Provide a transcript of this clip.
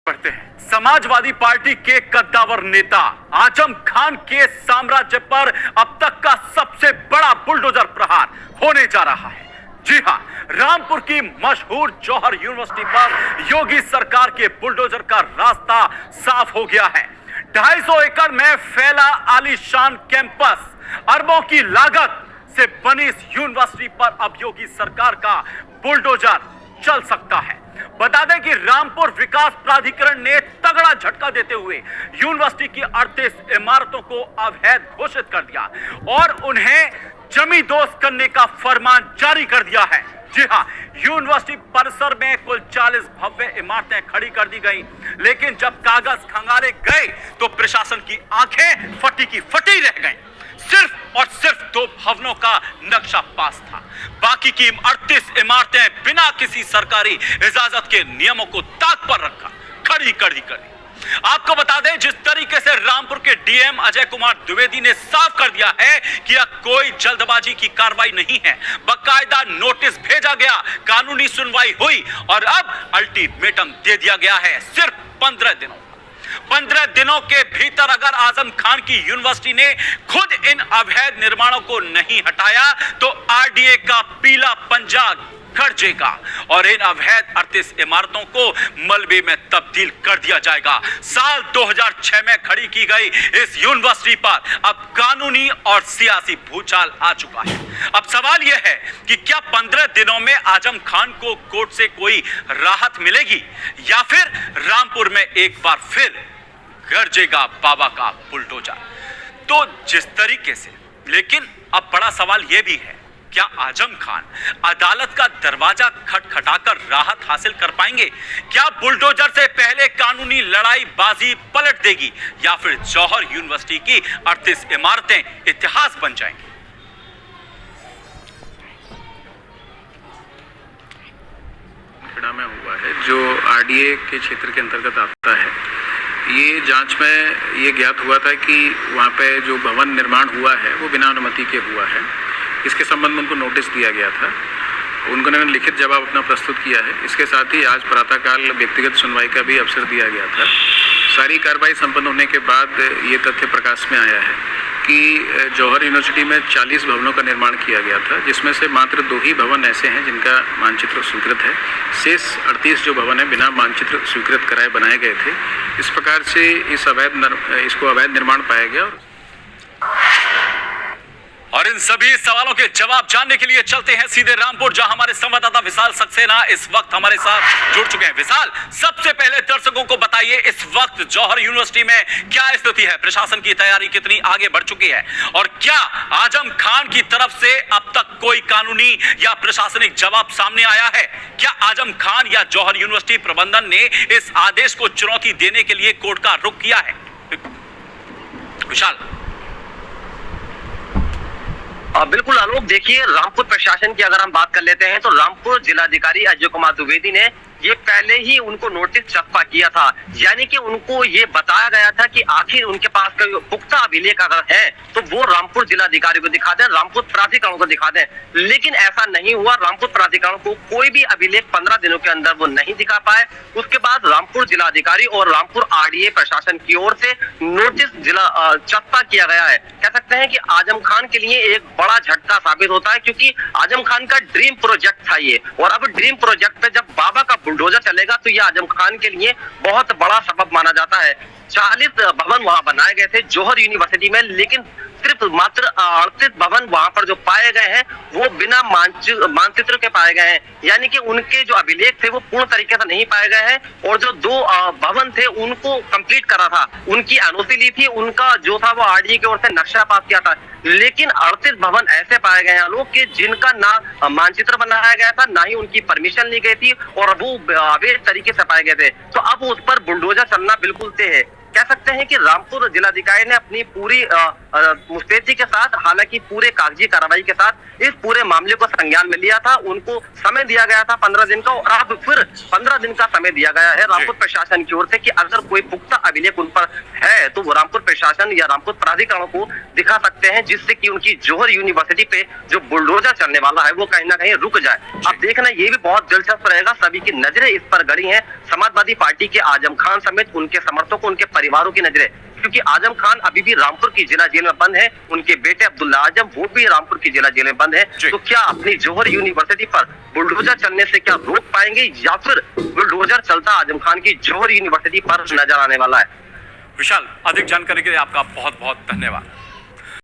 बढ़ते हैं। समाजवादी पार्टी के कद्दावर नेता आजम खान के साम्राज्य पर अब तक का सबसे बड़ा बुलडोजर प्रहार होने जा रहा है। जी हां, रामपुर की मशहूर जौहर यूनिवर्सिटी पर योगी सरकार के बुलडोजर का रास्ता साफ हो गया है। 250 एकड़ में फैला आलीशान कैंपस, अरबों की लागत से बनी इस यूनिवर्सिटी पर अब योगी सरकार का बुलडोजर चल सकता है। बता दें कि रामपुर विकास प्राधिकरण ने तगड़ा झटका देते हुए यूनिवर्सिटी की 38 इमारतों को अवैध घोषित कर दिया और उन्हें जमींदोज करने का फरमान जारी कर दिया है। जी हां, यूनिवर्सिटी परिसर में कुल 40 भव्य इमारतें खड़ी कर दी गई, लेकिन जब कागज खंगाले गए तो प्रशासन की आंखें फटी की फटी रह गई। सिर्फ और सिर्फ 2 भवनों का नक्शा पास था, बाकी की 38 इमारतें बिना किसी सरकारी इजाजत के नियमों को ताक पर रखा खड़ी कर दी। आपको बता दें, जिस तरीके से रामपुर के डीएम अजय कुमार द्विवेदी ने साफ कर दिया है कि यह कोई जल्दबाजी की कार्रवाई नहीं है, बाकायदा नोटिस भेजा गया, कानूनी सुनवाई हुई और अब अल्टीमेटम दे दिया गया है सिर्फ 15 दिनों। 15 दिनों के भीतर अगर आजम खान की यूनिवर्सिटी ने खुद इन अवैध निर्माणों को नहीं हटाया तो आरडीए का पीला पंजा गरजेगा और इन अवैध 38 इमारतों को मलबे में तब्दील कर दिया जाएगा। साल 2006 में खड़ी की गई इस यूनिवर्सिटी पर अब कानूनी और सियासी भूचाल आ चुका है। अब सवाल यह है कि क्या 15 दिनों में आजम खान को कोर्ट से कोई राहत मिलेगी या फिर रामपुर में एक बार फिर गरजेगा बाबा का बुलडोजर। तो जिस तरीके से, लेकिन अब बड़ा सवाल यह भी है, क्या आजम खान अदालत का दरवाजा खटखटाकर राहत हासिल कर पाएंगे? क्या बुलडोजर से पहले कानूनी लड़ाई बाजी पलट देगी या फिर जौहर यूनिवर्सिटी की 38 इमारतें इतिहास बन जाएंगी? में हुआ है जो आरडीए के क्षेत्र के अंतर्गत आता है। ये जांच में ये ज्ञात हुआ था कि वहाँ पे जो भवन निर्माण हुआ है वो बिना अनुमति के हुआ है। इसके संबंध में उनको नोटिस दिया गया था, उन्होंने लिखित जवाब अपना प्रस्तुत किया है। इसके साथ ही आज प्रातःकाल व्यक्तिगत सुनवाई का भी अवसर दिया गया था। सारी कार्रवाई संपन्न होने के बाद ये तथ्य प्रकाश में आया है कि जौहर यूनिवर्सिटी में 40 भवनों का निर्माण किया गया था, जिसमें से मात्र 2 ही भवन ऐसे हैं जिनका मानचित्र स्वीकृत है। शेष 38 जो भवन है बिना मानचित्र स्वीकृत कराए बनाए गए थे। इस प्रकार से इसको अवैध निर्माण पाया गया। और इन सभी सवालों के जवाब जानने के लिए चलते हैं सीधे रामपुर, जहां हमारे संवाददाता विशाल सक्सेना इस वक्त हमारे साथ जुड़ चुके हैं। विशाल, सबसे पहले दर्शकों को बताइए इस वक्त जौहर यूनिवर्सिटी में क्या स्थिति है, प्रशासन की तैयारी कितनी आगे बढ़ चुकी है और क्या आजम खान की तरफ से अब तक कोई कानूनी या प्रशासनिक जवाब सामने आया है? क्या आजम खान या जौहर यूनिवर्सिटी प्रबंधन ने इस आदेश को चुनौती देने के लिए कोर्ट का रुख किया है? विशाल। बिल्कुल आलोक, देखिए रामपुर प्रशासन की अगर हम बात कर लेते हैं तो रामपुर जिलाधिकारी अजय कुमार द्विवेदी ने ये पहले ही उनको नोटिस छपा किया था, यानी कि उनको ये बताया गया था कि आखिर उनके पास कोई पुख्ता अभिलेख अगर है तो वो रामपुर जिलाधिकारी को दिखा दें, रामपुर प्राधिकरण को दिखा दें। लेकिन ऐसा नहीं हुआ। रामपुर प्राधिकरण को कोई भी अभिलेख 15 दिनों के अंदर वो नहीं दिखा पाए। उसके बाद रामपुर जिलाधिकारी और रामपुर आरडीए प्रशासन की ओर से नोटिस छपा किया गया है। कह सकते हैं कि आजम खान के लिए एक बड़ा झटका साबित होता है, क्योंकि आजम खान का ड्रीम प्रोजेक्ट था ये, और अब ड्रीम प्रोजेक्ट पे जब बाबा का बुलडोजर चलेगा तो ये आजम खान के लिए बहुत बड़ा सबब माना जाता है। 40 भवन वहां बनाए गए थे जौहर यूनिवर्सिटी में, लेकिन सिर्फ मात्र 38 भवन वहां पर जो पाए गए हैं वो बिना मानचित्र के पाए गए हैं, यानी कि उनके जो अभिलेख थे वो पूर्ण तरीके से नहीं पाए गए हैं। और जो 2 भवन थे उनको कंप्लीट करा था, उनकी एनओसी ली थी, उनका जो था वो आरडीए की ओर से नक्शा पास किया था। लेकिन 38 भवन ऐसे पाए गए हैं लोग कि जिनका ना मानचित्र बनाया गया था, ना ही उनकी परमिशन ली गई थी और वो अवैध तरीके से पाए गए थे। तो अब उस पर बुलडोजर चलना बिल्कुल तय है। कह सकते हैं कि रामपुर जिलाधिकारी ने अपनी पूरी मुस्तैदी के साथ, हालांकि पूरे कागजी कार्रवाई के साथ इस पूरे मामले को संज्ञान में लिया था। उनको समय दिया गया था 15 दिन का, और अब फिर 15 दिन का समय दिया गया है रामपुर प्रशासन की ओर से कि अगर कोई पुख्ता अभिलेख उन पर है तो वो रामपुर प्रशासन या रामपुर प्राधिकरण को दिखा सकते हैं, जिससे कि उनकी जौहर यूनिवर्सिटी पे जो बुलडोजर चलने वाला है वो कहीं ना कहीं रुक जाए। अब देखना ये भी बहुत दिलचस्प रहेगा, सभी की नजरें इस पर गड़ी हैं, समाजवादी पार्टी के आजम खान समेत उनके समर्थकों, उनके परिवारों की नजरें, क्योंकि आजम खान अभी भी रामपुर की जिला जेल में बंद है, उनके बेटे अब्दुल्ला आजम वो भी रामपुर की जिला जेल में बंद है। तो क्या अपनी जौहर यूनिवर्सिटी पर बुलडोजर चलने से क्या रोक पाएंगे, या फिर बुलडोजर चलता आजम खान की जौहर यूनिवर्सिटी पर नजर आने वाला है? विशाल, अधिक जानकारी के लिए आपका बहुत बहुत धन्यवाद।